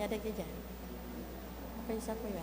ada dyan. Okay, sa kuya.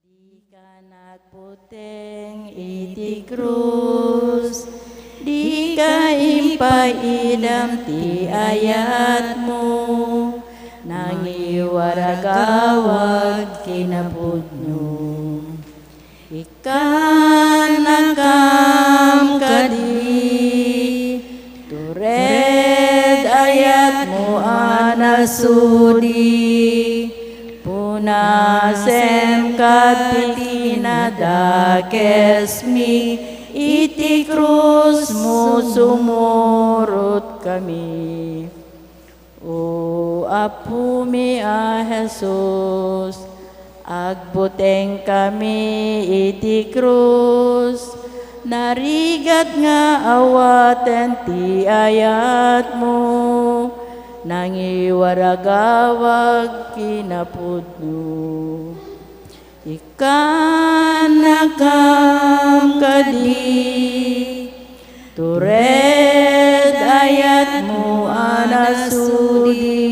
Di ka nagputeng iti krus, di ka impaidam ti ayat mo, nangiwaragawag kinapudno. Ikan nakam kadi, tured ayat mo anasudi, punasem katinadakes mi, iti krus mo sumurot kami. O apo mi a Jesus, agbuteng kami iti krus, narigat nga awaten ti ayat mo, nangiwaragawag kinapudno. Ikan nakam kadi, tured ayat mo anasudi,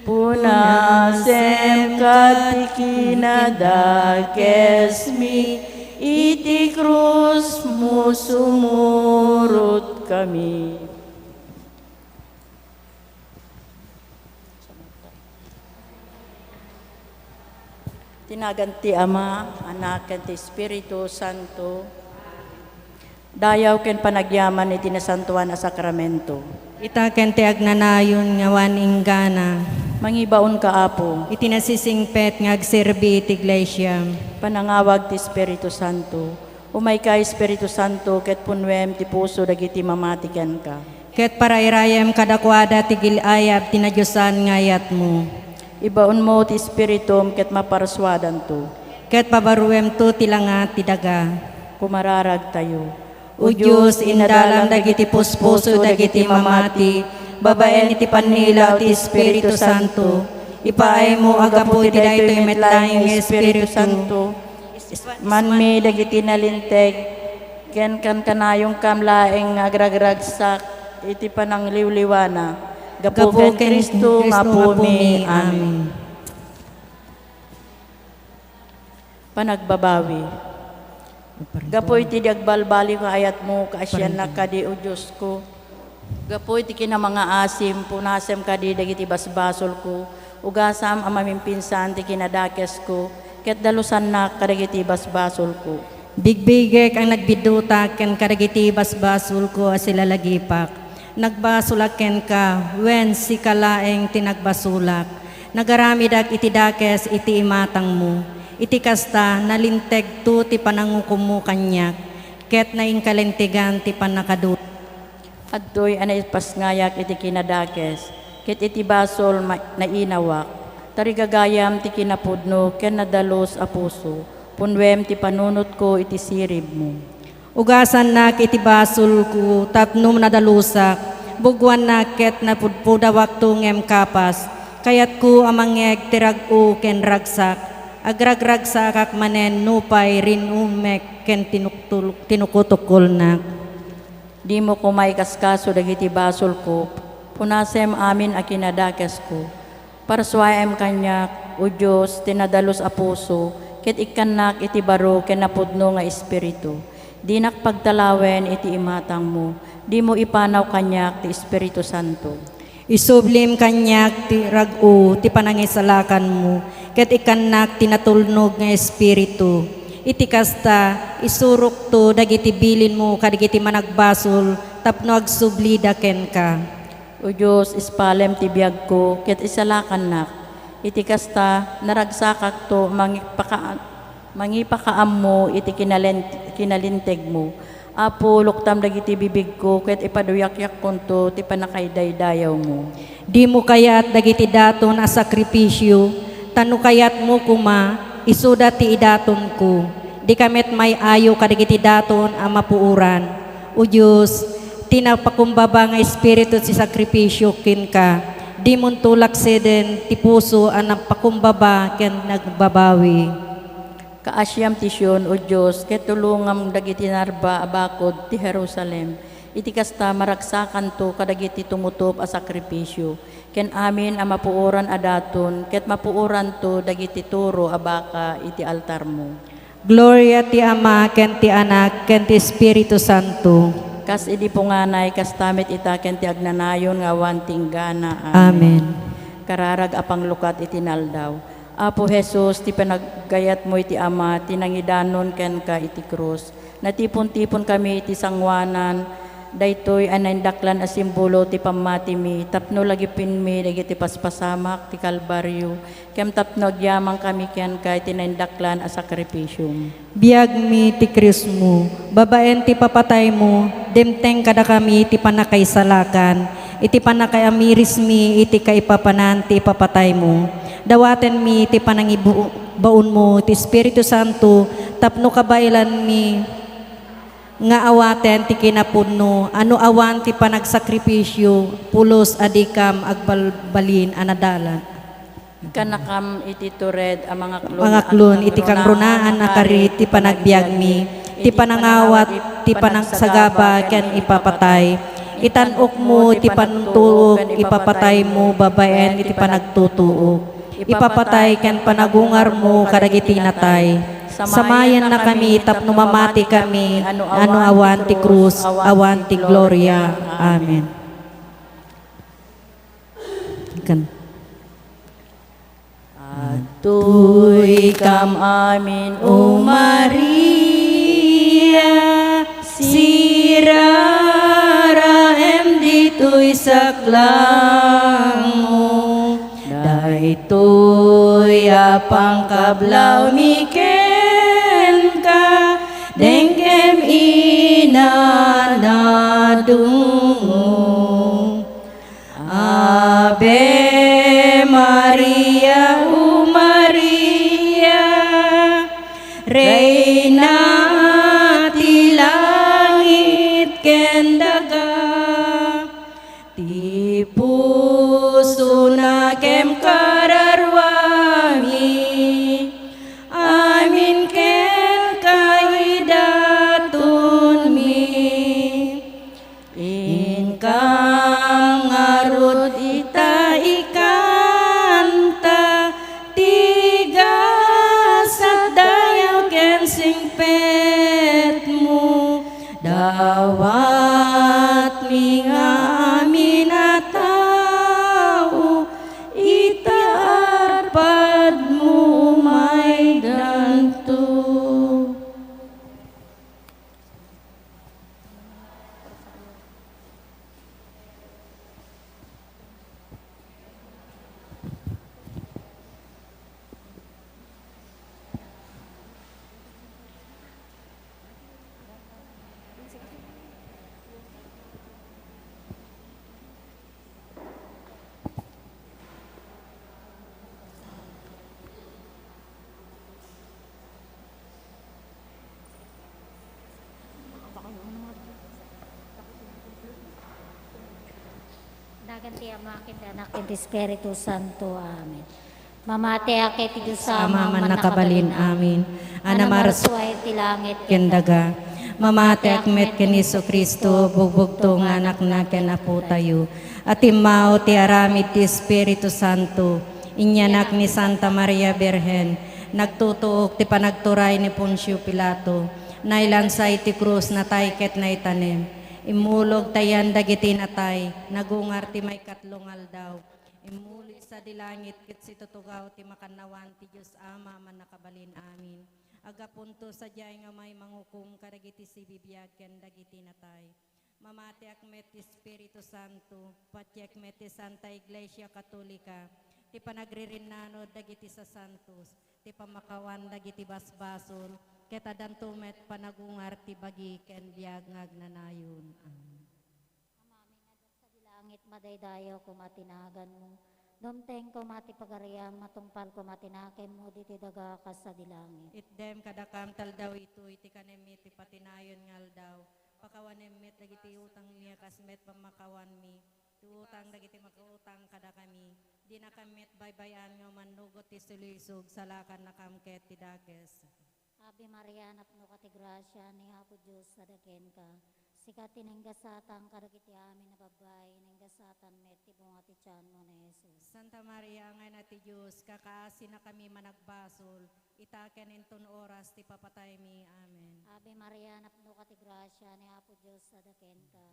punasem katikinadakes mi, iti krus mo sumurot kami. Tinagan ti Ama, Anak, ken ti Espiritu Santo, dayaw ken panagyaman iti nasantuan a sakramento. Ita ken ti agnanayon nga wan inggana, Mangibaon ka, Apo, iti nasisingpet nga agserbi iti iglesia. panangawag ti Espiritu Santo. Umay ka, Espiritu Santo, ket punwem ti puso dagiti mamatiken ka. Ket parairayam kadakwada ti gilayab tinadyosan nga ayat mo. Ibaon mo ti Espiritum ket maparswadan to. Ket pabaruem to tilangat ti daga. Kumararag tayo. O Diyos, inadalam dagiti puspuso dagiti mamati, babaen iti pannilaw ti Espiritu Santo. Ipaay mo agapu ti daytoy metlayeng Espiritu Santo. Manmi dagiti nalinteg, ken kan kanayong kamlaeng agragragsak, iti panangliwliwana. Gapu ken Kristo mapumi. Amen. Panagbabawi. Gapu iti diagbalbali nga ayat mo, kaasyan na kadi o Diyos ko. Gapu iti kinamanga asim, punasem kadi dagiti basbasol ko. Ugasam amamimpinsan ti kinadakes ko, ket dalusan na kadagiti basbasol ko. Bigbigek ang nagbidutak ken kadagiti basbasul ko asila lagipak. Nagbasulaken ka, wen si kalaeng tinagbasulak. Nagaramidak iti dakes iti imatang mo. Iti kasta nalinteg to ti panangukum mo kanyak. Ket naing kalintigan ti panakadut. Adtoy anay pasngayak iti kinadakes, ket iti basol nainawak. Tarigagayam ti kinapudno, ken nadalos a puso. Punwem ti panunot ko iti sirib mo. Ugasan na iti basol ko, tapnom nadalusak, bugwan na ket napudpudawak tungem kapas, Kayat ko amangeg tirag-o ken ragsak, agragragsak manen nupay rin umek ken tinukutukol na. Di mo ko may kaskaso dagiti basol ko, punasem amin a kinadakas ko. Parsuayem kanyak, o Diyos, tinadalos a puso, ket ikanak iti baro ken napudno nga espiritu. Di nakpagtalawen iti imatang mo, di mo ipanaw kanyak ti Espiritu Santo. Isublim kanyak ti rag-o ti panangisalakan mo, ket ikanak tinatulnog nga espiritu. Iti kasta isurok to dagiti bilin mo kadagiti managbasol tapno agsublida ken ka. O Diyos, ispalem ti biyag ko, ket isalakan nak. Iti kasta naragsakak to mangipakaam mo iti kinalinteg mo. Apo, luktam dagiti bibig ko, ket ipaduyak-yak konto, ti panakaydaydayaw mo. Di mo kayat dagiti daton a sakripisyo, tano kayat mo kuma, isuda ti idaton ko. Di kamet may ayo kadagiti daton a mapuuran. O Diyos, tinapakumbaba nga espiritu si sakripisyo kin ka. Di mon tulak seden ti puso a napakumbaba ken nagbabawi. Kaasyam ti Siyon, o Diyos, ket tulungam dagiti narba abakod ti Jerusalem. Iti kasta maragsakan to kadagiti tumutop a sakripisyo. Ken amin a mapuoran adaton, ket mapuoran to dagiti turo abaka iti altar mo. Gloria ti Ama, ken ti Anak, ken ti Espiritu Santo. Kas idi punganay, kas tamit ita ken ti agnanayon nga awan tinggana. Amen. Kararag apang lukat iti naldaw. Apo Jesus, ti panaggayat mo iti Ama, tinangidanon ken ka iti krus. Natipon-tipon kami iti sangwanan, daytoy anandaklan a simbolo ti pamati mi, tapno lagipin mi dagiti paspasamak ti Kalbaryo, kem tapno agyamang kami ken ka iti nandaklan a sakripisyum. Biag mi ti Krius mo, babaen ti papatay mo, demteng kada kami ti panakaisalakan, iti panakayamiris mi iti kaipapanan ti papatay mo. Dawaten mi ti panangibaon mo ti Espiritu Santo, tapno kabailan mi nga awaten ti kinapudno, ano awan ti panagsakripisyo, pulos adikam agbalbalin anadalan. Kanakam iti tured a mga klon. Mga klon iti kang runaan nakari ti panagbiag mi, ti panangawat, ti panagsagaba ken ipapatay. Itanok mo ti pantuog, ipapatay mo babaen iti panagtutuog. Ipapatay ken panagungar mo kadagiti natay. Samayan na kami tapno mamati kami, ano awan ti krus, awan ti gloria. Amen. Atoy kam amin, O Maria, siraraem dito'y saklang mo. Daytoy apang kablaw mi ken ka, dengkem inanadungo. Ave Maria, O Maria, Reina ti langit ken daga, ti puso na kem kararwangi, amin ken kaidaton mi. Inkam ngarud ita ikanta, tigas at dayaw ken singpet mo, dawat mi nga amin at tao, itaarpad mo may danto. Tinagan ti Ama, ket ti Anak, ket ti Espiritu Santo. Amen. Mamati ket ti Diyos Ama man nakabalin amin. Ana Anamaras marasuay ti langit kendaga. Mamati akmet ken Isu Kristo bugbugto nga anak na ken apo tayo. At imao ti aramid ti Espiritu Santo. Inyanak ni Santa Maria Birhen. Nagtutuok ti panagturay ni Poncio Pilato. Nailansay ti krus na tay ket na itanem. Imulog tayan dagiti natay. Nagungar ti may katlong aldaw. Imuli sa dilangit ket si tutugaw ti makanawan ti Dios Ama man nakabalin amin. Agapunto sa diyay nga may manghukom kadagiti si bibiyag ken dagiti natay. Mamati akmet ti Espiritu Santo, pati akmet ti Santa Iglesia Katolika, ti panagririnanod dagiti sa santos, ti pamakawan dagiti basbasol, ket adantumet panagungar ti bagi ken biag ngagnanayon. Amen. sa dilangit madaydayo kumatinagan mo. Dumteng ko mati pagariam matungpal ko matinaken mo diti daga kas sa dilangit. Itdem kadakam taldaw ito iti kanemit ti patinayon ngal daw. Pakawanemit dagiti utang niya kasmet pamakawan mi. Ti utang dagiti makautang kada kami. Di na kamit baybayan nga manugot ti sulisog salakan na kamket ti dakes. Ave Maria, napno ka ti grasya ni Apo Diyos sa daken ka. Sikat tinenggasatan kadagiti amin na babay, nenggasatan met ti bunga ti tiyan mo ni Jesus. Santa Maria nga na ti Diyos, kakaasi na kami managbasol. Itaken inton oras ti papatay mi. Amen. Ave Maria, napno ka ti grasya ni Apo Diyos sa daken ka.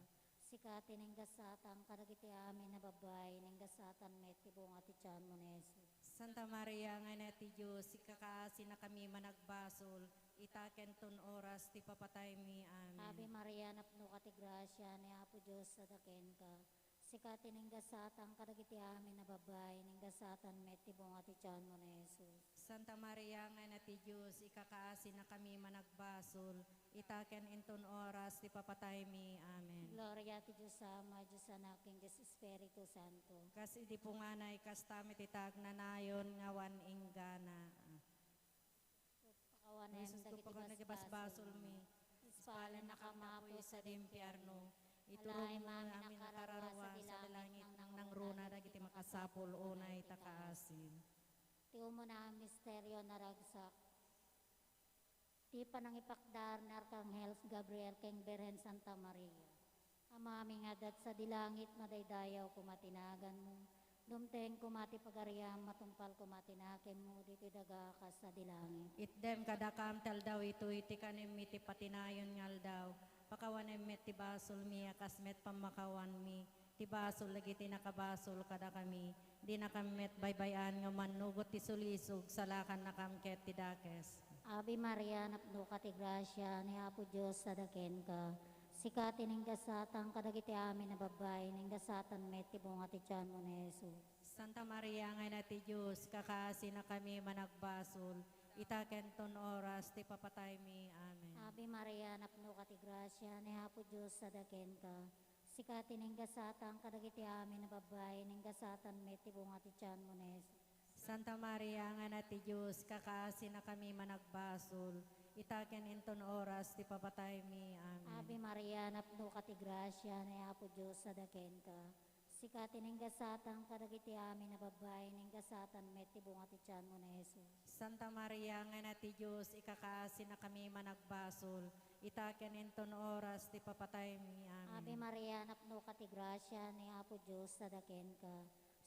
Sikat tinenggasatan kadagiti amin na babay, nenggasatan met ti bunga ti tiyan mo ni Jesus. Santa Maria nga na ti Diyos, ikakaasi na kami managbasol. Itaken ton oras ti papatay mi. Amen. Ave Maria, napno ka ti grasya ni Apo Diyos sa daken ka. Sikat tinenggasatan kadagiti amin na babay, nenggasatan met ti bunga ti tiyan mo ni Jesus. Santa Maria nga na ti Diyos, ikakaasi na kami managbasol. Itaken inton oras ti papatay mi. Amen. Gloria ti Diyos Ama, Diyos Anak, ing Diyos Espiritu Santo. Kas idi punganay kastamit itag nanayon ngawan inggana. Pakawanem Jesus ko dagiti pag nagibasbasol mi. Ispalan na kamapo sa impyerno. Iturong Alay, mo mami, amin nakararwa nakararwa sa sa dilangit langit ng ng runa dagiti makasapol unay takaasin. Ti mo na misteryo na ragsak. Ti panangipakdar na Arkanghel Gabriel keng Beren Santa Maria. Amami nga dat sa dilangit madaydayaw kumatinagan mo. Dumteng kumati pagariam matungpal kumatinaken mo diti daga kas sa dilangit. Itdem kadakam tal daw ito iti kanem iti patinayon ngal daw. Pakawanem met ti basol mi kasmet pamakawan mi. Ti basol lagi ti nakabasol kada kami. Di nakamet baybayan nga manugot ti sulisog salakan nakamket ti dakes. Ave Maria, napno ka ti grasya ni Apo Diyos sa daken ka. Sikat tinenggasatan kadagiti amin na babay, nenggasatan met ti bunga ti tiyan mo ni Jesus. Santa Maria nga na ti Diyos, kakaasi na kami managbasol. Itaken ton oras ti papatay mi. Amen. Ave Maria, napno ka ti grasya ni Apo Diyos sa daken ka. Sikat tinenggasatan kadagiti amin na babay, nenggasatan met ti bunga ti tiyan mo ni Jesus. Santa Maria nga na ti Diyos, kakaasi na kami managbasol. Itaken inton oras ti papatay mi. Amen. Ave Maria, napno ka ti grasya ni Apo Diyos sa daken ka. Sikat tinenggasatan kadagiti amin na babay, nenggasatan met ti bunga ti tiyan mo ni Jesus. Santa Maria nga na ti Diyos, ikakaasi na kami managbasol. Itaken inton oras ti papatay mi. Amen. Ave Maria, napno ka ti grasya ni Apo Diyos sa daken ka.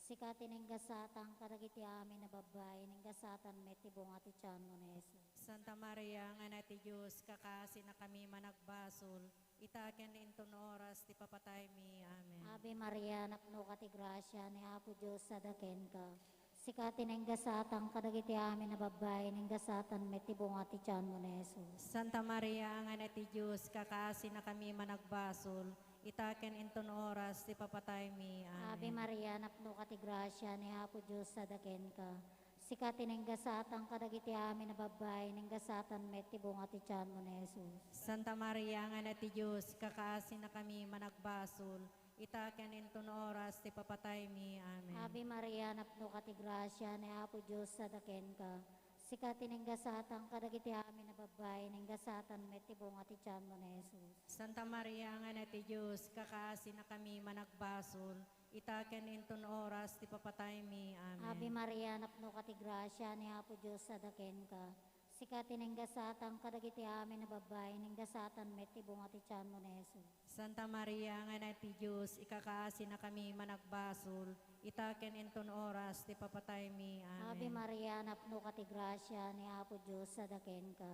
Sikat tinenggasatan kadagiti amin na babay, nenggasatan met ti bunga ti tiyan mo ni Jesus. Santa Maria nga na ti Diyos, kakaasi na kami managbasol. Itaken inton oras ti papatay mi. Amen. Ave Maria, napno ka ti grasya ni Apo Diyos sa daken ka. Sikat tinenggasatan kadagiti amin na babay, nenggasatan met ti bunga ti tiyan mo ni Jesus. Santa Maria nga na ti Diyos, kakaasi na kami managbasol. Itaken inton oras ti papatay mi. Amen. Ave Maria, napno ka ti grasya ni Apo Diyos sa daken ka. Sikat tinenggasatan kadagiti amin na babay, nenggasatan met ti bunga ti tiyan mo ni Jesus. Santa Maria nga na ti Diyos, kakaasi na kami managbasol. Itaken inton oras ti papatay mi. Amen. Ave Maria, napno ka ti grasya ni Apo Diyos sa daken ka. Sikat tinenggasatan kadagiti amin na babay, nenggasatan met ti bunga ti tiyan mo ni Jesus. Santa Maria nga na ti Diyos, kakaasi na kami managbasol. itaken inton oras ti papatay mi. Amen. Ave Maria, napno ka ti grasya, ni Apo Diyos sadaken ka. Sika tinenggasatan kadagiti amin na babay, nenggasatan met ti bunga ti tiyan mo ni Jesus. Santa Maria, nga na ti Diyos, ikakaasi na kami managbasol, itaken inton oras ti papatay mi. Ave Amen. Maria, napno ka ti grasya, ni Apo Diyos sadaken ka.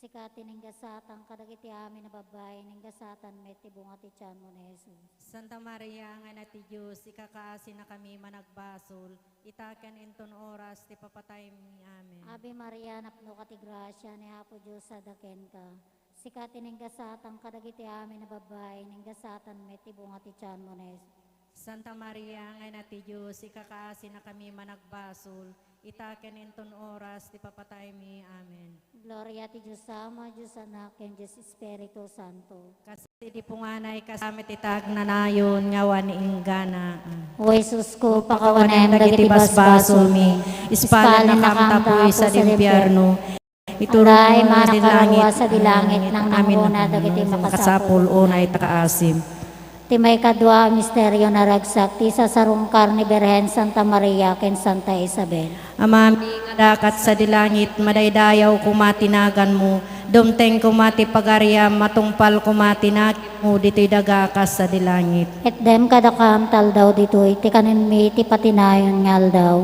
Sika tinenggasatan kadagiti amin na babay, nenggasatan met ti bunga ti tiyan mo ni Jesus. Santa Maria, nga na ti Diyos, ikakaasi na kami managbasol, itaken inton oras ti papatay mi. Amen. Ave Maria, napno ka ti grasya, ni Apo Diyos sadaken ka. Sika tinenggasatan kadagiti amin na babay, nenggasatan met ti bunga ti tiyan mo ni Jesus. Santa Maria, nga na ti Diyos, ikakaasi na kami managbasol, itaken inton oras ti papatay mi. Amen. Gloria ti Diyos Ama, Diyos Anak, ken Diyos Espiritu Santo. Kasi di punganay kasamit itag nanayon nga wani inggana. O Jesus ko, pakawanem dagiti basbasol mi. Ispalan na kamtapoy sa dimpyerno. Ituro Alay, mo sa dilangit. manakararwa sa dilangit nang nanguna dagiti makasapul unay takaasim. Ti may kadwa misteryo na ragsak, ti sasarungkar ni Birhen Santa Maria ken Santa Isabel. Amami nga dakat sa dilangit, madaydayaw kumatinagan mo. Dumteng kumati pagariam, matungpal kumatinagin mo, dito'y dagakas sa dilangit. Et dem kadakam tal daw ditoy, ti kanin mi ti patinayon ngal daw.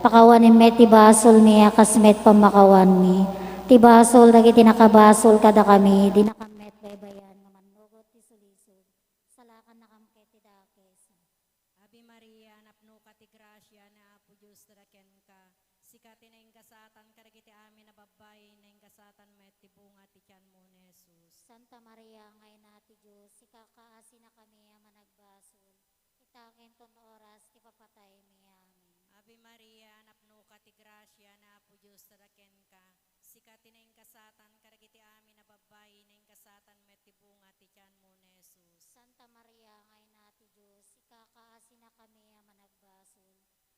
Pakawanin mi ti basol mi, akas met pamakawan mi. Ti basol dagiti nakabasol kada kami, di nakamet baybayan nga mannugot ti sulisod. Salakan nakamket ti dakes. Abi Maria, napno ka ti grasya na Apo Diyos taraken ka. Sikati na ingasatan karagiti amin na babay na ingasatan met ti bunga ti tiyan mo ni Jesus. Santa Maria, ngay nati Diyos, ikakaasi na kami ama nagbasol. Itaken ton oras, ti papatay mi amin. Abi Maria, napno ka ti grasya na Apo Diyos taraken ka. Sikati na ingasatan karagiti amin na babay na ingasatan met ti bunga ti tiyan mo ni Jesus. Santa Maria, ngay nati Diyos, ikakaasi na kami ama nagbasol.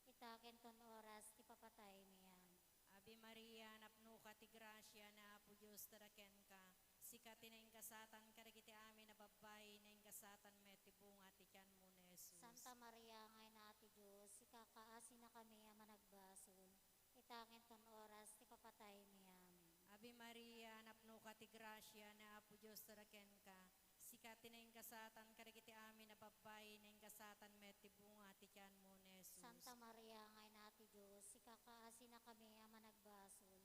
Itaken ton oras, ti papatay mi amin. Abi Maria, napno ka ti grasya na Apo Diyos taraken ka. Sikati na ingasatan karagiti amin na babay na ingasatan met ti bunga ti tiyan mo ni Jesus. Santa Maria, ngay nati Diyos, ikakaasi na kami ama nagbasol. Itaken ton oras, ti papatay mi amin. Abi Maria, napno ka ti grasya na Apo Diyos taraken ka. Sikati na ingasatan karagiti amin na babay na ingasatan met ti bunga ti tiyan mo ni Jesus. Santa Maria, ngay nati Diyos, ikakaasi na kami ama nagbasol.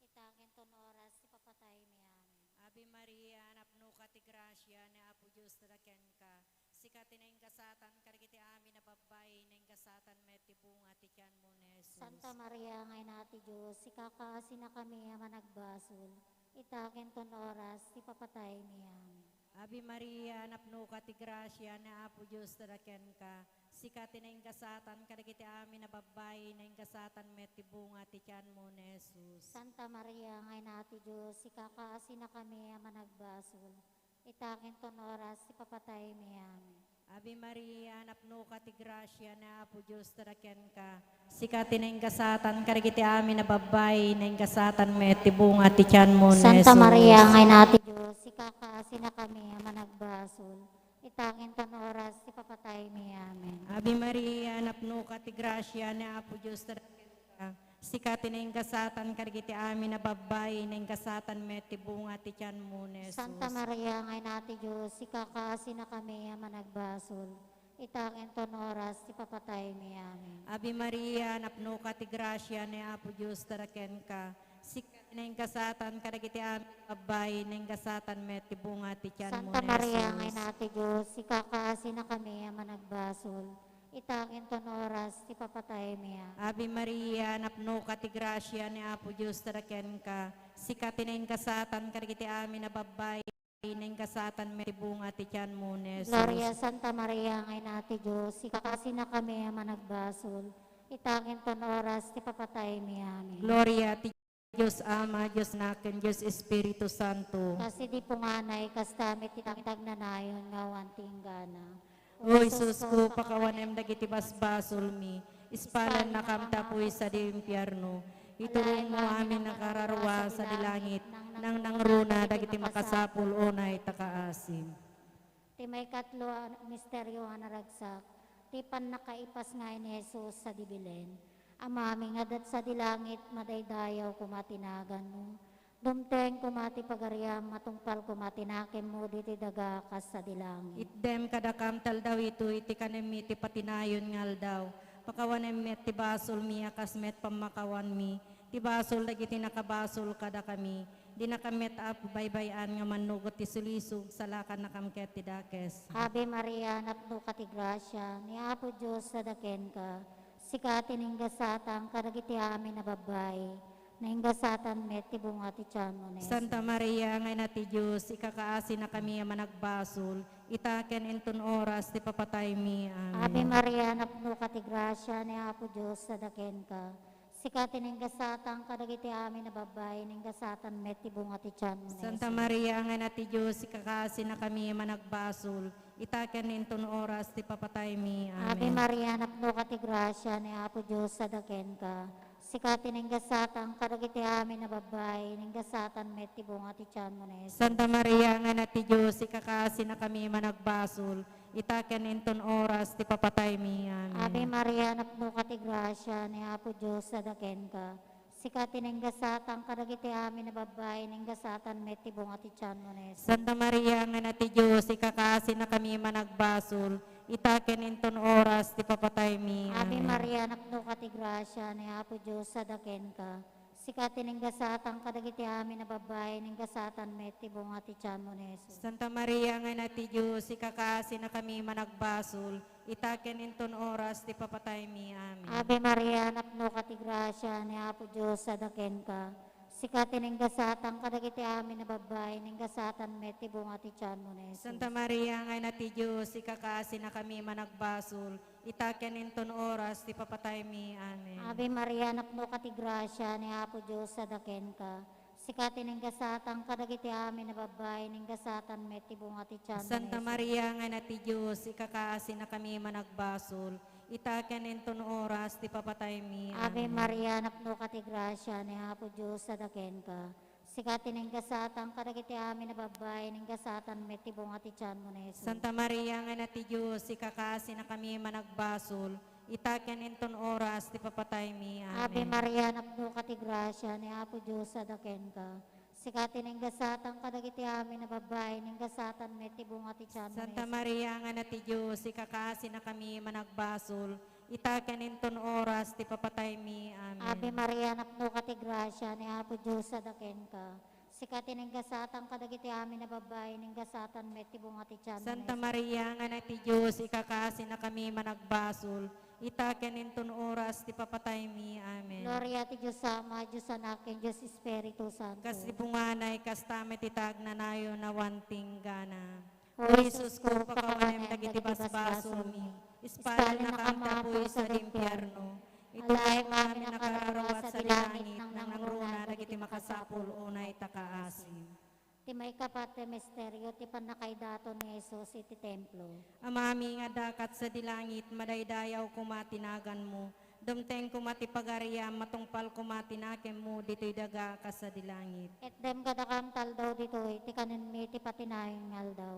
Itaken ton oras, ti papatay mi amin. Abi Maria, napno ka ti grasya na Apo Diyos taraken ka. Sikati na ingasatan karagiti amin na babay na ingasatan met ti bunga ti tiyan mo ni Jesus. Santa Maria, ngay nati Diyos, ikakaasi na kami ama nagbasol. Itaken ton oras, ti papatay mi amin. Abi Maria, napno ka ti grasya na Apo Diyos taraken ka. Sikati na ingasatan karagiti amin na babay na ingasatan met ti bunga ti tiyan mo ni Jesus. Santa Maria, ngay nati Diyos, ikakaasi na kami ama nagbasol. Itaken ton oras, ti papatay mi amin. Abi Maria, napno ka ti grasya na Apo Diyos taraken ka. Sikati na ingasatan karagiti amin na babay na ingasatan met ti bunga ti tiyan mo ni Jesus. Santa Maria, ngay nati Diyos, ikakaasi na kami ama nagbasol. Itaken ton oras, ti papatay mi amin. Abi Maria, napno ka ti grasya na Apo Diyos taraken ka. Sikati na ingasatan karagiti amin na babay na ingasatan met ti bunga ti tiyan mo ni Jesus. Santa Maria, ngay nati Diyos, ikakaasi na kami ama nagbasol. Itaken ton oras, ti papatay mi amin. Abi Maria, napno ka ti grasya ni Apo Diyos taraken ka. Sikati na ingasatan karagiti amin na babay na ingasatan met ti bunga ti tiyan mo Santa ni Maria, Jesus. ngay nati Diyos, ikakaasi na kami ama nagbasol. Itaken ton oras, ti papatay mi amin. Abi Maria, napno ka ti grasya ni Apo Diyos taraken ka. Sikati na ingasatan karagiti amin na babay na ingasatan met ti bunga ti tiyan mo ni Jesus. Gloria Santa Maria, ngay nati Diyos, ikakaasi na kami ama nagbasol. Itaken ton oras, ti papatay mi amin. Gloria ti Diyos Ama, Diyos Anak, Diyos Espiritu Santo. Kasi di punganay, kastamit itang nanayon nga wanting gana. O Jesus ko, pakawanem dagiti basbasol mi. Ispalan na kamtapoy sa dimpyerno. Iturong mo amin nakararwa sa dilangit. Nang nangruna dagiti makasapul unay takaasim. Ti may katlo misteryo nga naragsak. ti pan nakaipas nga ni Jesus sa dibilen. Amami nga dat sa dilangit madaydayaw kumatinagan mo. Dumteng kumati pagariam matungpal kumatinakim mo diti daga kas sa dilangit. Itdem kadakam taldaw ito iti kanemi ti patinayon ngal daw. Pakawanem met ti basol mi akas met pamakawan mi. Ti basol dagiti nakabasol kada kami. Di nakamet up baybayan nga manugot ti sulisog salakan nakamket ti dakes. Ave Maria, napno ka ti grasya, ni Apo Diyos sa daken ka. Sikatin inggasatan kadagiti amin na babay. Na inggasatan met ti bunga ti tiyan mo na Santa Maria, ngay na ti Diyos, ikakaasi na kami ang managbasol, itaken inton oras ti papatay mi. Ave Amen. Maria, napno ka ti grasya, ni Apo Diyos sa daken ka. Sikatin inggasatan kadagiti amin na babay. Na inggasatan met ti bunga ti tiyan mo na Santa Maria, ngay na ti Diyos, ikakaasi na kami ang managbasol, itaken inton oras ti papatay mi. Ave Amen. Maria, napno ka ti grasya, ni Apo Diyos sa daken ka. Sikatin inggasatan kadagiti amin na babay. Na inggasatan met ti bunga ti tiyan mo na Santa Maria, ngay na ti Diyos, ikakaasi na kami managbasol, itaken inton oras ti papatay mi. Ave Amen. Maria, napno ka ti grasya, ni Apo Diyos sa daken ka. Sikatin inggasatan kadagiti amin na babay. Na inggasatan met ti bunga ti tiyan mo na Santa Maria, ngay na ti Diyos, ikakaasi na kami managbasol, itaken inton oras ti papatay mi. Ave Amen. Maria, napno ka ti grasya, ni Apo Diyos sa daken ka. Sikatin inggasatan kadagiti amin na babay. Na inggasatan met ti bunga ti tiyan mo na Santa Maria, ngay na ti Diyos, ikakaasi na kami managbasol, itaken inton oras ti papatay mi. Amen. Ave Maria, napno ka ti grasya, ni Apo Diyos sa daken ka. Sikatin inggasatan kadagiti amin na babay. Na inggasatan met ti bunga ti tiyan mo na Santa Maria, ngay na ti Diyos, ikakaasi na kami managbasol, itaken inton oras ti papatay mi. Amen. Ave Maria, napno ka ti grasya, ni Apo Diyos sa daken ka. Sikatin inggasatan kadagiti amin na babay. Na inggasatan met ti bunga ti tiyan mo na Santa Maria, ngay na ti Diyos, ikakaasi na kami managbasol, itaken inton oras ti papatay mi. Ave Amen. Maria, napno ka ti grasya, ni Apo Diyos sa daken ka. Sikatin inggasatan kadagiti amin na babay. Na inggasatan met ti bunga ti tiyan mo na Santa Maria, ngay na ti Diyos, ikakaasi na kami managbasol, itaken inton oras ti papatay mi. Ave Amen. Maria, napno ka ti grasya, ni Apo Diyos sa daken ka. Sikatin inggasatan kadagiti amin na babay. Na inggasatan met ti bunga ti tiyan mo Santa na Maria, ngay na ti Diyos, ikakaasi na kami managbasol, itaken inton oras ti papatay mi. Ave Amen. Maria, napno ka ti grasya, ni Apo Diyos sa daken ka. Sikatin inggasatan kadagiti amin na babay. Na inggasatan met ti bunga ti tiyan mo Santa na Maria, ngay na ti Diyos, ikakaasi na kami managbasol, itaken inton oras ti papatay mi. Amen. Gloria ti Diyos Ama, Diyos Anak, ken Diyos Espiritu Santo. Kas ti bunganay, kas tamet itag na nayo na wanting gana. O O Jesus Jesus ko, pakawanem dagiti basbasol mi. Ispal na kamtapoy sa impyerno. Itulay mami nakarawat sa dilangit nang nangruna dagiti makasapul unay takaasim. Ti may kapat ti misteryo, ti panakaidaton ni Jesus iti templo. Amami nga dakat sa dilangit, madaydayaw kumatinagan mo. Dumteng kumatipagariam, matungpal kumatinakem mo, dito'y daga ka sa dilangit. Et dem kadakam taldaw ditoy, ti kanin mi ti patinayong ngal daw.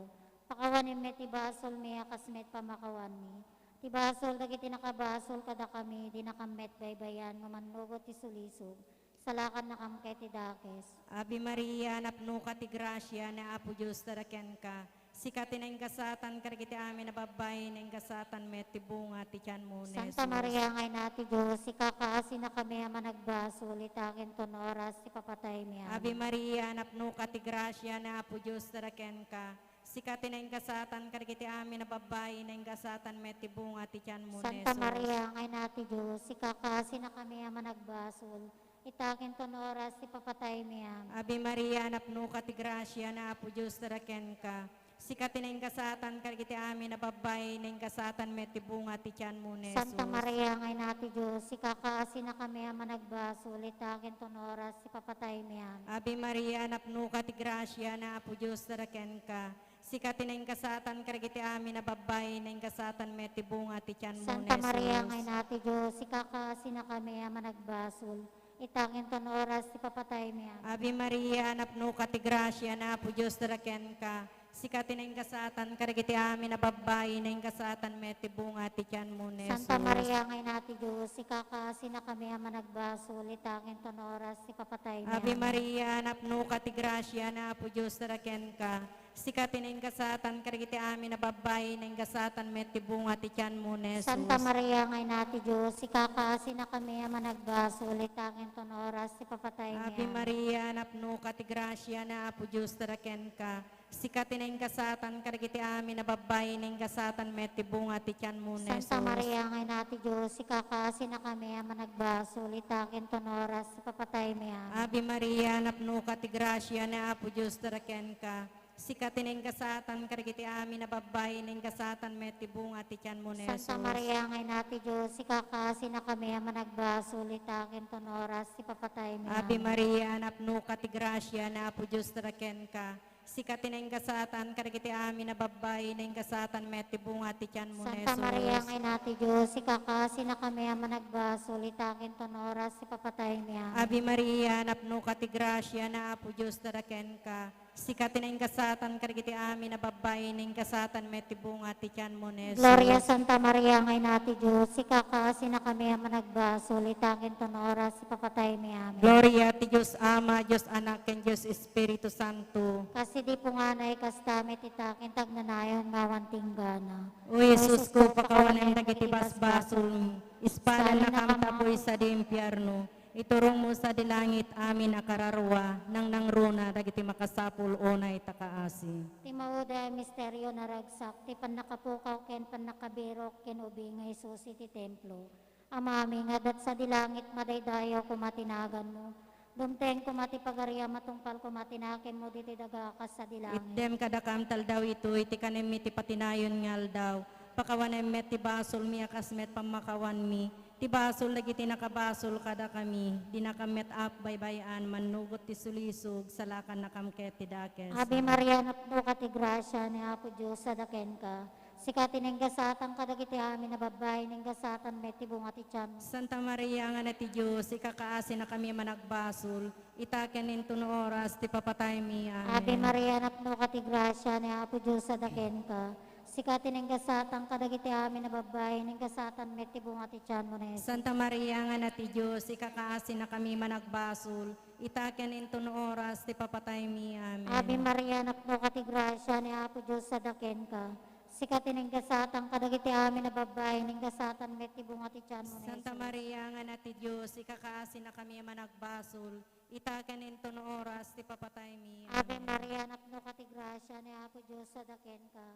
Pakawanin mi ti basol mi, akas met pamakawan mi. Ti basol dagiti nakabasol kada kami, di nakamet baybayan, mamanlugot ti sulisog. Salakan nakamket ti dakes. Abi Maria, napno ka ti grasya na Apo Diyos taraken ka. Sikatin ang kasatan karagiti amin na babay na kasatan met ti bunga ti tiyan mo ni Santa Maria ngay nati Diyos, ikakaasi na kami ang managbasol, itakin ton oras, ti papatay mi. Abi Maria, napno ka ti grasya na Apo Diyos taraken ka. Sikatin ang kasatan karagiti amin na babay na kasatan met ti bunga ti tiyan mo ni Santa Maria ngay nati Diyos, ikakaasi na kami ang managbasol, itakin ton oras, ti papatay mi. Abi Maria, napno ka ti grasya na Apo Diyos taraken ka. Sikatin ang kasatan karagiti amin na babay na kasatan met ti bunga ti tiyan mo ni Santa Jesus. Maria ngay nati Diyos, ikakaasi na kami ang managbasol, itakin ton oras, ti papatay mi. Abi Maria, napno ka ti grasya na Apo Diyos taraken ka. Sikatin ang kasatan karagiti amin na babay na kasatan met ti bunga ti tiyan mo ni Santa Maria Jesus. ngay nati Diyos, ikakaasi na kami ang managbasol, itakin ton oras, ti papatay mi. Abi Maria, napno ka ti grasya na Apo Diyos taraken ka. sikatin ang kasatan, karagiti amin na babae na yung kasatan, meti bunga ti tiyan mo, Jesus. Santa Maria, ngay nati Diyos, ikakasi na kami ang managbaso, litangin ton oras, ipapatay niya. Ave Maria, napno ka ti grasya na apo Diyos taraken ka. Sikatin ang kasatan, karagiti amin na babae na yung kasatan, meti bunga ti tiyan mo, Jesus. Santa Maria, ngay nati Diyos, ikakasi na kami ang managbaso, litangin ton oras, ipapatay niya. Ave Maria, napno ka ti grasya na apo Diyos taraken ka. Sikatin ang kasatan, karagiti amin na babae na yung kasatan, meti bunga ti tiyan mo, Jesus. Santa Maria, ngay nati Diyos, ikakasi na kami ang managbaso, litangin ton oras, ipapatay niya. Ave Maria, napno ka ti grasya na apo Diyos taraken ka. Sikatin ang kasatan, karagiti amin na babae na yung kasatan, meti bunga ti tiyan mo, Jesus. Santa Maria, ngay nati Diyos, ikakasi na kami ang managbaso, litangin ton oras, ipapatay niya. Ave Maria, napno ka ti grasya na apo Diyos taraken ka. Sikatin ang kasatan, karagiti amin na babae na yung kasatan, meti bunga ti tiyan mo, Santa Jesus. Maria, ngay nati Diyos, ikakasi na kami ang managbaso, litangin ton oras, ipapatay niya. Ave Maria, napno ka ti grasya na apo Diyos taraken ka. Sikatin ang kasatan, karagiti amin na babae na yung kasatan, meti bunga ti tiyan mo, Jesus. Gloria Santa Maria, ngay nati Diyos, ikakasi na kami ang managbaso, litangin ton oras, ipapatay niya. Gloria ti Diyos Ama, Diyos Anak, ken Diyos Espiritu Santo. Kasi di po nga na ikastamit itakin tagnanayon ngawan tinggana. O Jesus ko, pakawanan dagiti basbasol mi. Ispalan na kamtapoy sa di impyerno. Iturong mo sa dilangit amin akararwa, nang nangruna dagiti makasapul onay takaasi. Timauda misteryo na ragsak, ti panakapukaw ken panakabirok ken ubingay susi ti templo. Amami nga dat sa dilangit madaydayaw kumatinagan mo. Dumteng kumati pagarya matungpal kumatinakin mo diti dagakas sa dilangit. Itdem kadakam tal daw ito, iti kanem iti patinayon ngal daw. Pakawanem met ti basol mi akas met pamakawan mi. Ti basol lagi tinakabasol kada kami. Dinakamet up baybayan manugot ti sulisog salakan nakamket ti dakes. Ave Maria, napno ka ti grasya ni Apo Diyos sa daken ka. Sikati ng gasatan kadagiti amin na babae ng gasatan meti bunga ti tiyan. Santa Maria nga na ti Diyos, ikakaasi na kami managbasol, itaken into no oras, ti papatay mi. Ave Amen. Maria, napno ka ti grasya ni Apo Diyos sa daken ka. Sikati ng gasatan kadagiti amin na babae ng gasatan meti bunga ti tiyan mo na Jesus. Santa Maria nga na ti Diyos, ikakaasi na kami managbasol, itaken into no oras, ti papatay mi. Amen. Ave Maria, napno ka ti grasya ni Apo Diyos sa daken ka. Sikati ng gasatan kadagiti amin na babae ng gasatan meti bunga ti tiyan mo na Santa Jesus. Maria nga na ti Diyos, ikakaasi na kami managbasol, itaken into no oras, ti papatay mi. Ave Maria, napno ka ti grasya ni Apo Diyos sa daken ka.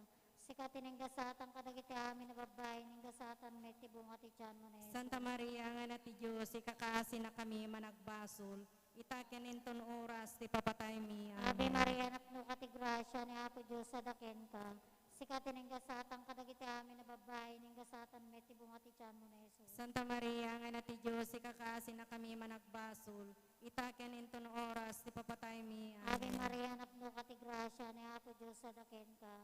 Sikati ng gasatan kadagiti amin na babae ng gasatan meti bunga ti tiyan mo na Jesus. Santa Maria nga na ti Diyos, ikakaasi na kami managbasol, itaken into no oras, ti papatay mi. Ave Amen. Maria, napno ka ti grasya ni Apo Diyos sa daken ka. Sikati ng gasatan kadagiti amin na babae ng gasatan meti bunga ti tiyan mo na Jesus. Santa Maria nga na ti Diyos, ikakaasi na kami managbasol, itaken into no oras, ti papatay mi. Ave Amen. Maria, napno ka ti grasya ni Apo Diyos sa daken ka.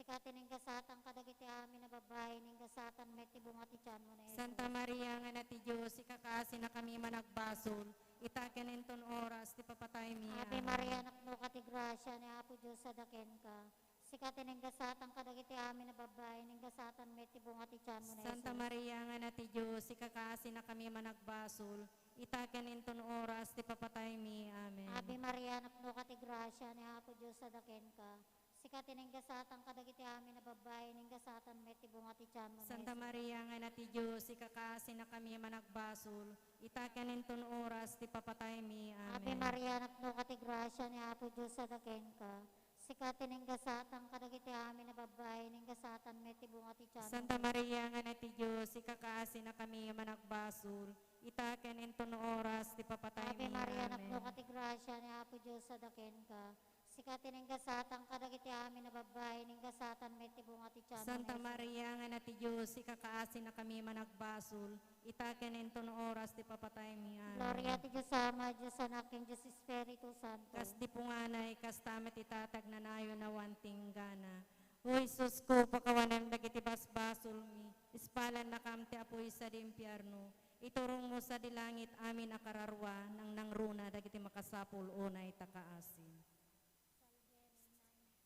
Sikati ng gasatan kadagiti amin na babae ng gasatan meti bunga ti tiyan mo na Jesus. Santa Maria nga na ti Diyos, ikakaasi na kami managbasol, itaken into no oras, ti papatay mi. Ave Maria, napno ka ti grasya ni Apo Diyos sa daken ka. Sikati ng gasatan kadagiti amin na babae ng gasatan meti bunga ti tiyan mo na Santa Jesus. Maria nga na ti Diyos, ikakaasi na kami managbasol, itaken into no oras, ti papatay mi. Amen. Ave Maria, napno ka ti grasya ni Apo Diyos sa daken ka. Sikati ng gasatan kadagiti amin na babae ng gasatan meti bunga ti tiyan mo na Santa Jesus. Maria nga na ti Diyos, ikakaasi na kami managbasol, itaken into no oras, ti papatay mi. Ave Amen. Maria, napno ka ti grasya ni Apo Diyos sa daken ka. Sikati ng gasatan kadagiti amin na babae ng gasatan meti bunga ti tiyan mo Santa na Jesus. Maria nga na ti Diyos, ikakaasi na kami managbasol, itaken into no oras, ti papatay Ave mi. Maria, Amen. napno ka ti grasya ni Apo Diyos sa daken ka. Sikati ng gasatan kadagiti amin na babae ng gasatan meti bunga ti tiyan mo na Santa Jesus. Maria nga na ti Diyos, ikakaasi na kami managbasol, itaken into no oras, ti papatay mi. Gloria Amen. ti Diyos Ama, Diyos Anak, ken Diyos Espiritu Santo. Kas di punganay, kas tamet itatag na nayo na wanting gana. O Isus ko, pakawanan dagiti basbasol mi, ispalan na kamte apoy sa di impyerno. Iturong mo sa dilangit amin akararwa, nang nangruna dagiti makasapul onay takaasin.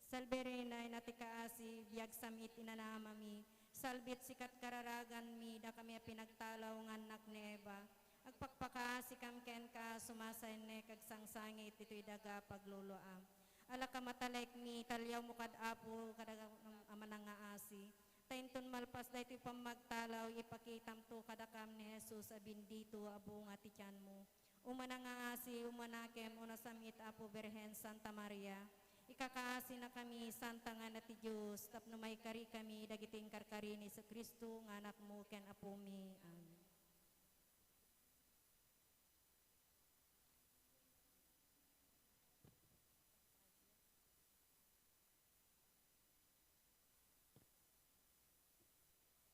Salberenay na tikaasi, biyag samit inanamami, salbit sikat kararagan mi, da kami pinagtalaw nga anak ni Eva. Agpakpaka si kamken ka, sumasay ne kag sangsangit, ito'y daga pagluluam. Ala ka matalek mi, talyaw mo kad apo, kadaga amanang nga asi. Tainton malpas da ito'y pamagtalaw, ipakitam to kadakam ni Jesus, abindito, abo nga tityan mo. Umana nga asi, umanakem, unasamit apo Berhen Santa Maria. Ikakaasi na kami, Santa nga na ti Diyos, tapno may kari kami, dagiting karkarini sa Kristo, nga anak mo, ken apo mi. Amen.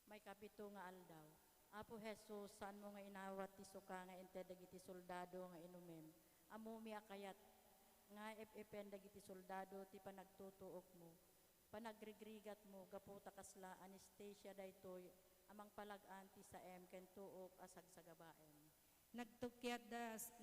May kapito nga aldaw. Apo Jesus, saan mo nga inawat ti suka nga ente dagiti soldado nga inumen. Amo mi akayat nga epen dagiti soldado ti panagtutuok mo. Panagrigrigat mo gaputa kasla anesthesia daytoy amang palag-an ti saem ken tuok asag sagabaen.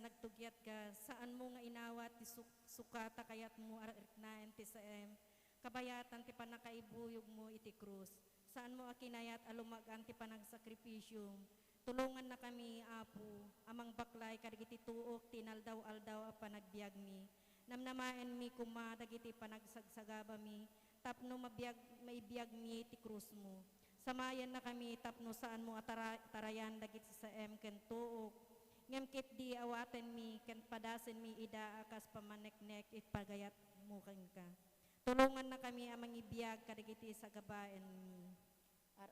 Nagtugyat ka, saan mo nga inawat ti sukata kayat mo ariknaen ti saem. Kabayatan ti panakaibuyog mo iti krus. Saan mo akinayat alumagan ti panagsakripisyum. Tulungan na kami, Apo, amang baklay kadagiti tuok tinaldaw-aldaw a panagbiag mi. Namnamaen mi kuma dagiti panagsagsagaba mi, tapno maibiyag mi ti krus mo. Samayan na kami tapno saan mo atarayan dagiti sa ken tuok. Ngem ket di awaten mi ken padasen mi ida akas pamaneknek itpagayat mo ken ka. Tulungan na kami amang ibiyag kadagiti sa gabaen mi.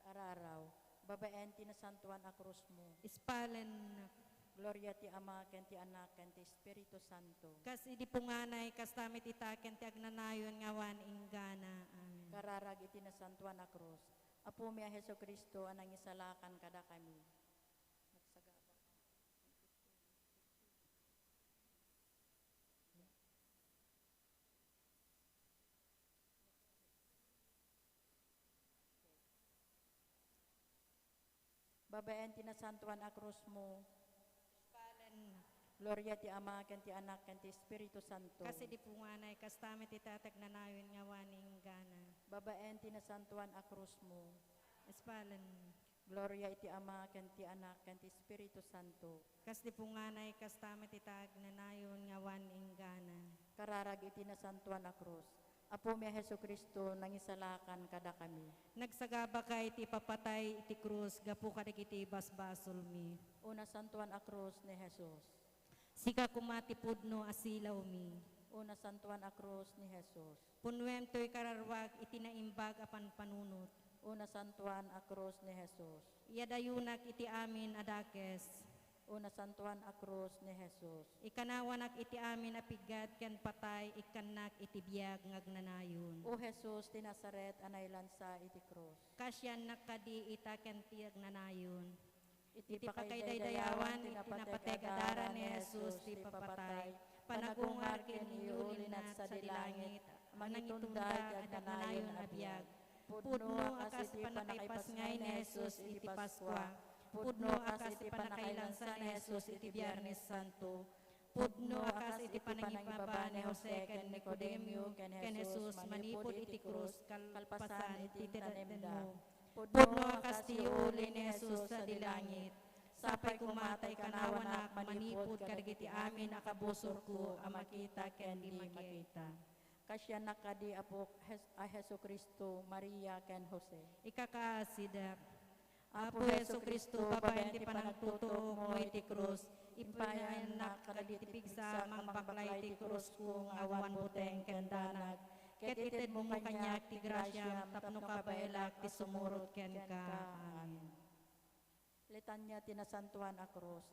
Araraw, babaen ti nasantuan a krus mo. Ispalen Gloria ti Ama, ken ti Anak, ken ti Espiritu Santo. kas idi punganay kas tamit itaken ti agnanayon ngawan inggana. Amen. Kararag iti nasantuan a krus. Apo mi a Heso Kristo anang isalakan kada kami. Nagsagaba. Babaen ti nasantuan a krus mo. Gloria ti Ama, ken ti Anak, ken ti Espiritu Santo. Kasi di punganay kas tamit itatagnaнаyon ngawan inggana. Babaen ti nasantuan a krus mo. Ispalen Gloria iti Ama, ken ti Anak, ken ti Espiritu Santo. kas di punganay kas tamit itagnanayon ngawan inggana. Kararag iti nasantuan a krus. Apo mi a Heso Kristo nangisalakan kada kami. Nagsagaba kay iti papatay iti krus gapu kadagiti basbasol mi. Una santuan a krus ni Jesus. Sika kumatipudno asilaw mi. Una santuan a krus ni Jesus. Punwem to'y kararwag iti naimbag apan panunot. Una santuan a krus ni Jesus. Iyadayunak iti amin adakes. Una santuan a krus ni Jesus. Ikanawanak iti amin apigat ken patay ikanak iti biyag ngagnanayon. O Jesus ti Nazaret anay lansa iti krus. Kasyan nakadi ita ken ti agnanayon. Iti Iti pakaydayawan iti napateg adara ni Jesus ti papatay. Panagungar ken iulinat sa dilangit. Manangitunda agnanayon abiyag. Pudno akas iti panakaypasngay ni Jesus iti Paskwa. Pudno akas iti panakailansa ni Jesus iti Biyernes Santo. Pudno akas iti panangibaba ni Jose ken Nicodemio ken Jesus manipod iti krus kalpasan iti tinanemda. Pudno akas ti uli ni Jesus sa dilangit. Sapay kumatay kanawanak manipod kadagiti amin akabusor ko a makita ken di makita. Kasya nakadi apo a Heso Kristo, Maria ken Jose. Ikakaasidak. Apo Heso Kristo, babayan ti panagtutuo mo iti krus, impayan na kadagiti pigsa, mambaklay ti krus ko, awan buteng ken danag. Ket ited mo kanyak ti grasya, tapno kabaelak ti sumurot ken ka. Amen. Litanya ti nasantuan a krus.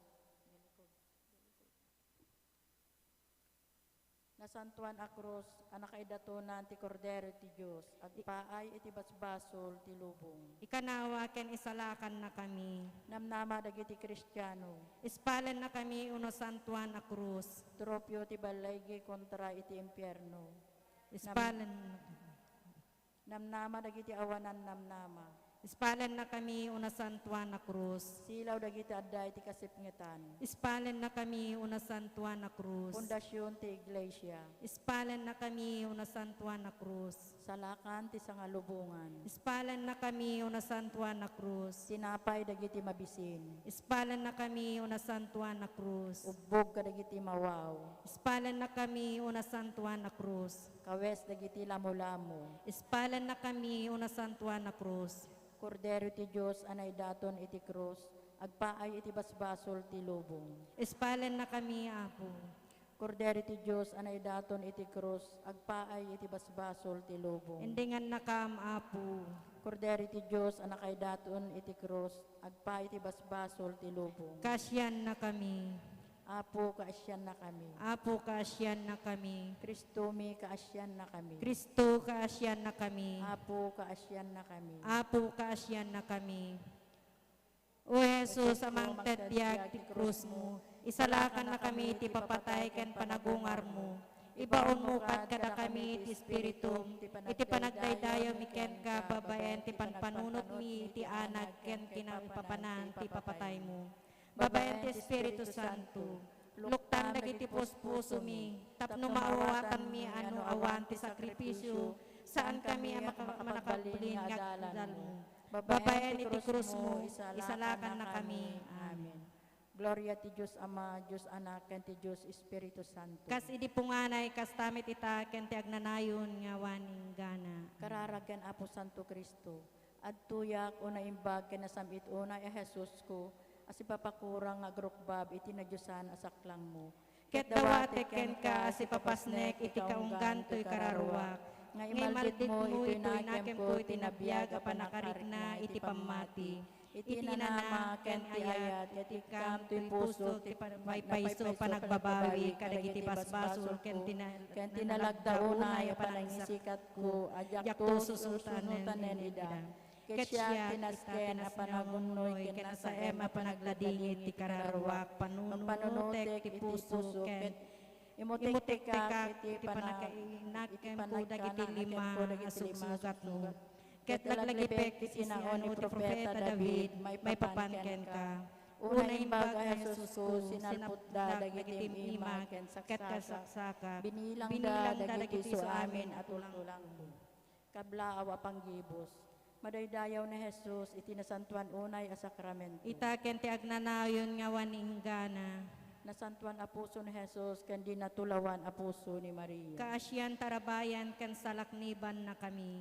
Nasantuan a krus, anak idatunan ti Kordero ti Diyos, agpaay iti basbasol ti lubong. Ikanawa ken isalakan na kami. Namnama dagiti Kristiyano, Ispalen na kami uno santuan a krus. tropyo ti balaygi kontra iti impyerno. Ispalen Namnama dagiti awanan namnama. Ispalan na kami una Santuan na krus. Silaw dagiti adda iti kasipngetan. Ispalan na kami una Santuan na krus. Pundasyon ti Iglesia. Ispalan na kami una Santuan na krus. Salakan ti sangalubungan. Ispalan na kami una Santuan na krus. Tinapay dagiti mabisin. Ispalan na kami una Santuan na krus. Ubbog kadagiti mawaw. Ispalan na kami una Santuan na krus. Kawes dagiti lamu-lamu. Ispalan na kami una Santuan na krus. Kordero ti Diyos anay daton iti krus, agpaay iti basbasol ti lubong. Ispalan na kami, Apo. Kordero ti Diyos anay daton iti krus, agpaay iti basbasol ti lubong. Endingan na kam, Apo. Kordero ti Diyos anakay daton iti krus, agpaay iti basbasol ti lubong. Kasyan na kami. Apo, kaasyan na kami. Apo, kaasyan na kami. Kristo mi, kaasyan na kami. Kristo, kaasyan na kami. Apo, kaasyan na kami. Apo, kaasyan na kami. O Jesus, amang tadbiag ti krus mo, isalakan na kami ti papatay ken panagungar mo. Ibaon mo kad kada kami ti Espiritum, iti panagdaydayo mi ken ka babaen ti panpanunot mi ti anag ken kinapapanan ti papatay mo. Babaen ti Espiritu Santo, luktan dagiti puspuso mi, tapno maawatan mi ano awan ti sakripisyo, saan kami ang manakablin nga dal mo. Babaen iti krus mo, isalakan na kami. Amen. Gloria ti Diyos Ama, Diyos Anak, ken ti Diyos Espiritu Santo. Kas idi punganay, kas tamit ita, ken ti agnanayon nga waning gana. Kararagan Apo Santo Kristo, at tuyak o naimbag ken nasamit unay a Jesus ko, as ipapakurang agrukbab iti na Diyosan asaklang mo. Ket dawate ken ka as ipapasnek iti kaunggan to'y kararuak. Nga imaldit mo ito'y nakem ko tinabiyag a panakarikna iti pamati. Iti inanama ken ti ayat iti kam to'y puso ti paypayso panagbabawi kadagiti basbasol ken tinalagdaunay a panangisikat ko ajak to susunutan ida. Ket siya tinasken a panagunnoy ken sa ema panagladingit ti kararuak panunutek ti puso ket imutek ka iti panakainakem ko dagiti lima asusugat mo. Ket laglagipek ti sinaon ni Propeta David may papanken ka. Unay baga Jesus ko sinalputda dagiti ima ken saksaka binilang da dagiti so amin at ulang ko. Kablaaw a panggibos. Madaydayaw na Jesus, itinasantuan unay a sakramento. Itaken ti agnanayon nga waning gana. Nasantuan a puso ni Jesus, kandi natulawan a puso ni Maria. Kaasyan tarabayan ken salakniban na kami.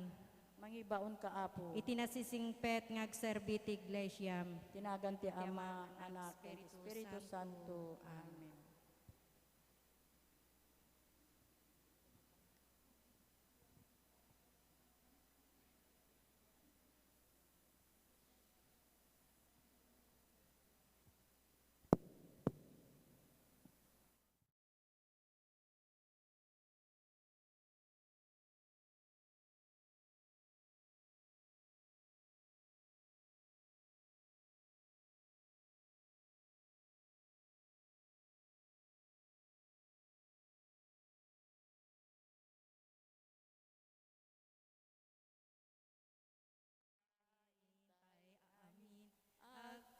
Mangibaon ka, Apo. Itinasisingpet nga agserbi ti Iglesiam. Tinagan ti Ama, Anak, at Espiritu Santo. Amen.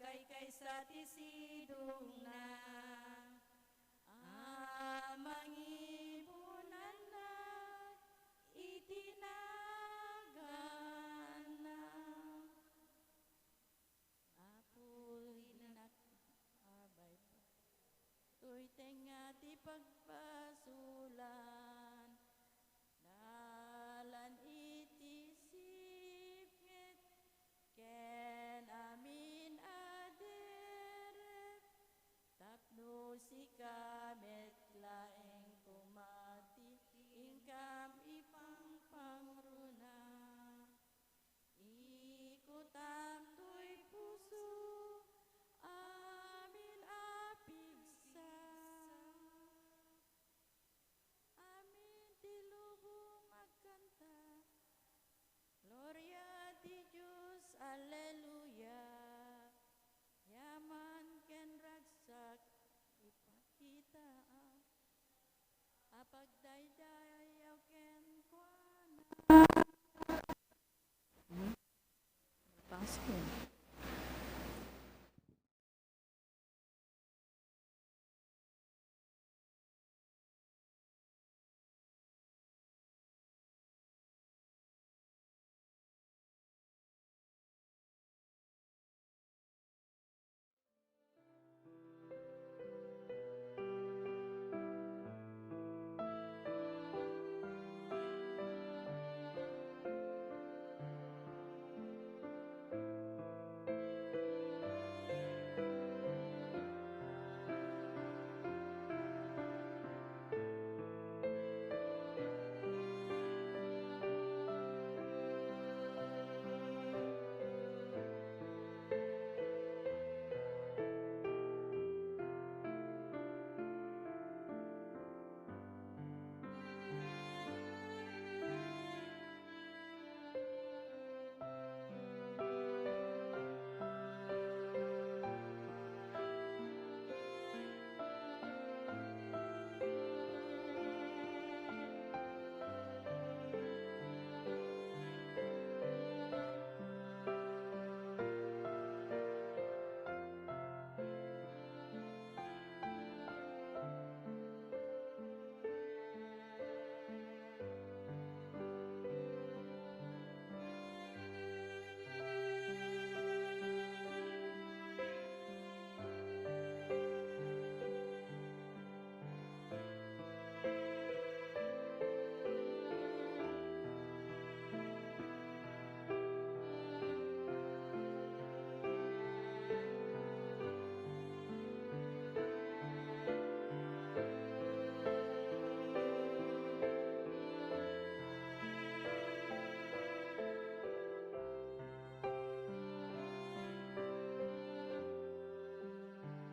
Agkay sa tisidong na amangibunan na itinagan na Apo'y abay pa. Tuy tenga ti pagpasulan, dalan iti sipnget, ken amin aderet, tapno si kamet laeng kumati, ingkam ipang pangruna. Ikutam to'y puso, amin apigsa. Amin tilubong magkanta. Gloria ti Diyos, Alleluia. Yaman ken ragsak ipakita. Apagdayday